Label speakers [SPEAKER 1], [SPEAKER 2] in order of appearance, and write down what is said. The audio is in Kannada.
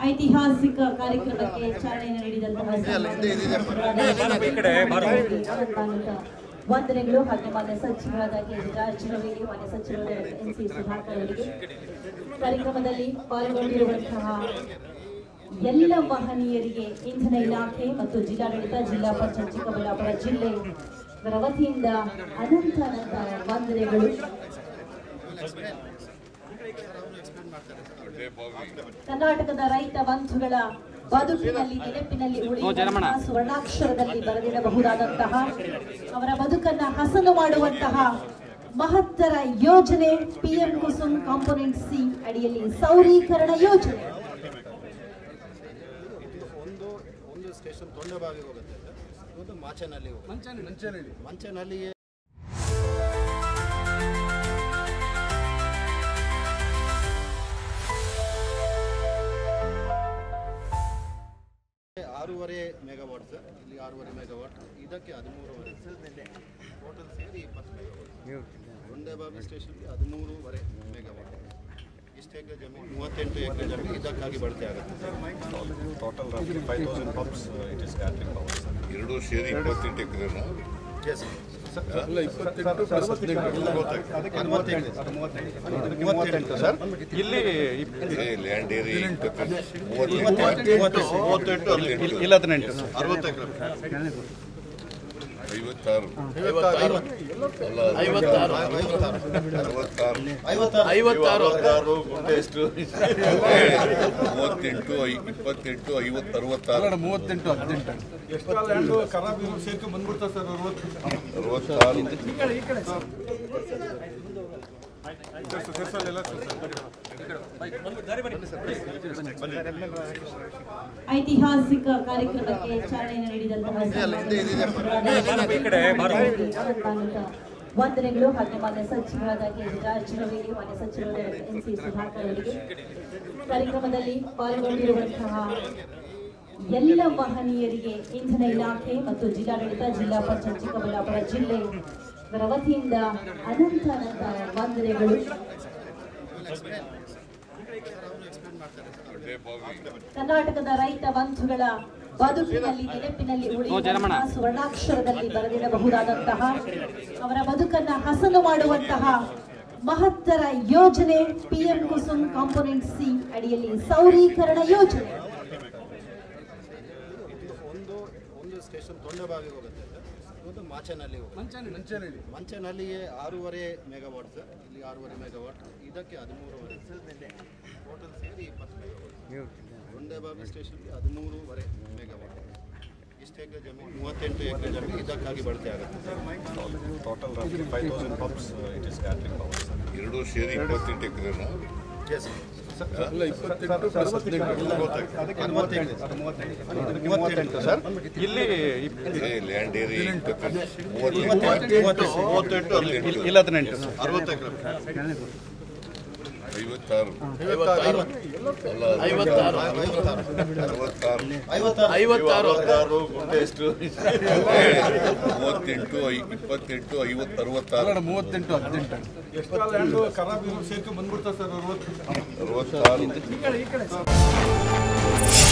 [SPEAKER 1] ಐತಿಹಾಸಿಕ ಕಾರ್ಯಕ್ರಮಕ್ಕೆ ಚಾಲನೆ ನೀಡಿದಂತಹ ವಂದನೆಗಳು ಹಾಗೆ ಮಾನ್ಯ ಸಚಿವರಾದ ಕೆ.ಜಿ. ಜಾರಕಿಹೊಳಿ, ಮಾನ್ಯ ಸಚಿವರಾದ ಎನ್.ಸಿ. ಸುಧಾಕರ್ ಅವರಿಗೆ, ಕಾರ್ಯಕ್ರಮದಲ್ಲಿ ಪಾಲ್ಗೊಂಡಿರುವಂತಹ ಎಲ್ಲ ಮಹನೀಯರಿಗೆ ಇಂಧನ ಇಲಾಖೆ ಮತ್ತು ಜಿಲ್ಲಾಡಳಿತ, ಜಿಲ್ಲಾ ಪಂಚಾಯತ್ ಚಿಕ್ಕಬಳ್ಳಾಪುರ ಜಿಲ್ಲೆ ವತಿಯಿಂದ ಅನಂತ ವಂದನೆಗಳು. ಕರ್ನಾಟಕದ ರೈತ ಬಂಧುಗಳ ಬದುಕಿನಲ್ಲಿ ನೆನಪಿನಲ್ಲಿ ಉಳಿಯುವಂತಹ ಸುವರ್ಣಾಕ್ಷರದಲ್ಲಿ ಬರೆದಿಡಬಹುದಾದಂತಹ ಅವರ ಬದುಕನ್ನ ಹಸನು ಮಾಡುವಂತಹ ಮಹತ್ತರ ಯೋಜನೆ PM ಕುಸುಮ್ ಕಾಂಪೋನೆಂಟ್ ಸಿ ಅಡಿಯಲ್ಲಿ ಸೌರೀಕರಣ ಯೋಜನೆ.
[SPEAKER 2] ಒಂದು ಸ್ಟೇಷನ್ ತೊಂಡೆಬಾವಿಗೆ ಹೋಗುತ್ತೆ, ಒಂದು ಮಾಚೇನಹಳ್ಳಿ ಮಂಚೇನಹಳ್ಳಿ 6.5 ಮೆಗಾವಾಟ್ ಸರ್. ಇಲ್ಲಿ 6.5 ಮೆಗಾವಾಟ್, ಇದಕ್ಕೆ 13.5 ಟೋಟಲ್ ಸೇರಿ 20 ಮೆಗಾವಾಟ್. ತೊಂಡೆಬಾವಿ ಸ್ಟೇಷನ್ಗೆ 13.5 ಮೆಗಾವಾಟ್. ಇಷ್ಟು ಎಕರೆ ಜಮೀನು, 38 ಎಕರೆ ಜಮೀನು ಇದಕ್ಕಾಗಿ ಬಳಕೆ ಆಗುತ್ತೆ sir.
[SPEAKER 3] Total 5000 pumps it is catering power. ಎರಡು ಸೇರಿ 28 ಎಕರೆನಾ?
[SPEAKER 2] Yes
[SPEAKER 3] sir. ಇಲ್ಲಿ ಲ್ಯಾಂಡ್ ಏರಿಯಾ 38
[SPEAKER 2] ಇಲ್ಲ 18 60 ಎಕರೆ
[SPEAKER 3] 56
[SPEAKER 2] ಎಷ್ಟು
[SPEAKER 3] 38 28 50 66
[SPEAKER 2] 38 ಎಷ್ಟು ಖರಾಬ್ ಸೇರ್ಕೊಂಡು ಬಂದ್ಬಿಡ್ತಾರೆ ಸರ್.
[SPEAKER 1] 66 ಐತಿಹಾಸಿಕ ಕಾರ್ಯಕ್ರಮಕ್ಕೆ ಚಾಲನೆ ನೀಡಿದಂತಹ ವಂದನೆಗಳು ಹಾಗೆ ಮಾನ್ಯ ಸಚಿವರಾದ ಕೆ.ಜಿ. ಜಾರಕಿಹೊಳಿ, ಮಾನ್ಯ ಸಚಿವರಾದ ಎನ್.ಸಿ. ಸುಧಾಕರ್ ಅವರಿಗೆ, ಕಾರ್ಯಕ್ರಮದಲ್ಲಿ ಪಾಲ್ಗೊಂಡಿರುವಂತಹ ಎಲ್ಲ ಮಹನೀಯರಿಗೆ ಇಂಧನ ಇಲಾಖೆ ಮತ್ತು ಜಿಲ್ಲಾಡಳಿತ, ಜಿಲ್ಲಾ ಪಂಚಾಯತ್ ಚಿಕ್ಕಬಳ್ಳಾಪುರ ಜಿಲ್ಲೆ ವತಿಯಿಂದ ಅನಂತ ವಂದನೆಗಳು. ಕರ್ನಾಟಕದ ರೈತ ಬಂಧುಗಳ ಬದುಕಿನಲ್ಲಿ ನೆನಪಿನಲ್ಲಿ ಉಳಿಯುವಂತಹ ಸುವರ್ಣಾಕ್ಷರದಲ್ಲಿ ಬರೆದಿಡಬಹುದಾದಂತಹ ಅವರ ಬದುಕನ್ನ ಹಸನು ಮಾಡುವಂತಹ ಮಹತ್ತರ ಯೋಜನೆ PM ಕುಸುಮ್ ಕಾಂಪೋನೆಂಟ್ ಸಿ ಅಡಿಯಲ್ಲಿ ಸೌರೀಕರಣ ಯೋಜನೆ.
[SPEAKER 2] ಒಂದು ಸ್ಟೇಷನ್ ತೊಂಡೆಬಾವಿಗೆ ಹೋಗುತ್ತೆ ಸರ್, ಒಂದು ಮಾಚೇನಹಳ್ಳಿ ಮಂಚೇನಹಳ್ಳಿಗೆ 6.5 ಮೆಗಾವಾಟ್ ಸರ್. ಇಲ್ಲಿ 6.5 ಮೆಗಾವಾಟ್, ಇದಕ್ಕೆ 13.5 ಟೋಟಲ್ ಸೇರಿ 20 ಮೆಗಾವಾಟ್. ತೊಂಡೆಬಾವಿ ಸ್ಟೇಷನ್ಗೆ 13.5 ಮೆಗಾವಾಟ್. ಇಷ್ಟು ಎಕರೆ ಜಮೀನು, 38 ಎಕರೆ ಜಮೀನು ಇದಕ್ಕಾಗಿ ಬಳಕೆ ಆಗುತ್ತೆ sir.
[SPEAKER 3] Total 5000 pumps it is catering power. ಎರಡು ಸೇರಿ 28 ಎಕರೆನಾ?
[SPEAKER 2] Yes
[SPEAKER 3] sir.
[SPEAKER 2] 38 ಸರ್. ಇಲ್ಲಿ
[SPEAKER 3] ಲ್ಯಾಂಡ್ ಏರಿಯಾ
[SPEAKER 2] 38 ಇಲ್ಲ 18 60 ಎಕರೆ
[SPEAKER 3] 56
[SPEAKER 2] ಎಷ್ಟು
[SPEAKER 3] 38 28 50 66
[SPEAKER 2] ಎಷ್ಟು ಖರಾಬ್ ಸೇರ್ಕೊಂಡು ಬಂದ್ಬಿಡ್ತಾರೆ ಸರ್. 66